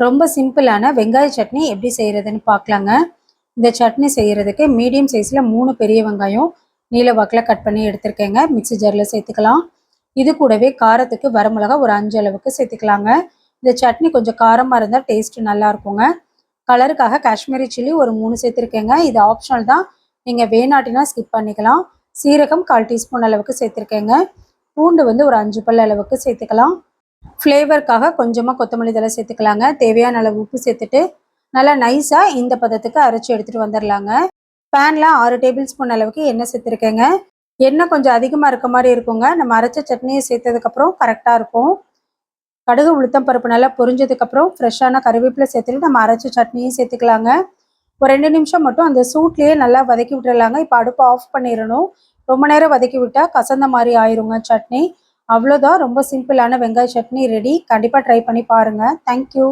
ரொம்ப சிம்பிளான வெங்காய சட்னி எப்படி செய்கிறதுன்னு பார்க்கலாங்க. இந்த சட்னி செய்கிறதுக்கு மீடியம் சைஸில் 3 பெரிய வெங்காயம் நீல வாக்கில் கட் பண்ணி எடுத்துருக்கேங்க. மிக்ஸி ஜாரில் சேர்த்துக்கலாம். இது கூடவே காரத்துக்கு வரமிளகா ஒரு 5 அளவுக்கு சேர்த்துக்கலாங்க. இந்த சட்னி கொஞ்சம் காரமாக இருந்தால் டேஸ்ட்டு நல்லா இருக்குங்க. கலருக்காக காஷ்மீரி சில்லி ஒரு 3 சேர்த்துருக்கேங்க. இது ஆப்ஷனல் தான், நீங்கள் வேணாட்டினா ஸ்கிப் பண்ணிக்கலாம். சீரகம் 1/4 டீஸ்பூன் அளவுக்கு சேர்த்துருக்கேங்க. பூண்டு வந்து ஒரு 5 பல் அளவுக்கு சேர்த்துக்கலாம். ஃப்ளேவருக்காக கொஞ்சமாக கொத்தமல்லி தழை சேர்த்துக்கலாங்க. தேவையான அளவு உப்பு சேர்த்துட்டு நல்லா நைஸாக இந்த பதத்துக்கு அரைச்சி எடுத்துகிட்டு வந்துடலாங்க. பேனில் 6 டேபிள் ஸ்பூன் அளவுக்கு எண்ணெய் சேர்த்துருக்கேங்க. எண்ணெய் கொஞ்சம் அதிகமாக இருக்க மாதிரி இருக்குங்க. நம்ம அரைச்ச சட்னியை சேர்த்ததுக்கப்புறம் கரெக்டாக இருக்கும். கடுகு உளுத்தம் பருப்பு நல்லா பொரிஞ்சதுக்கப்புறம் ஃப்ரெஷ்ஷான கருவேப்பிலை சேர்த்துட்டு நம்ம அரைச்ச சட்னியும் சேர்த்துக்கலாங்க. ஒரு 2 நிமிஷம் மட்டும் அந்த சூட்லேயே நல்லா வதக்கி விட்டுடலாங்க. இப்போ அடுப்பு ஆஃப் பண்ணிடணும். ரொம்ப நேரம் வதக்கி விட்டால் கசந்த மாதிரி ஆயிருங்க சட்னி. அவ்வளோதான், ரொம்ப சிம்பிளான வெங்காய சட்னி ரெடி. கண்டிப்பாக ட்ரை பண்ணி பாருங்கள். தேங்க்யூ.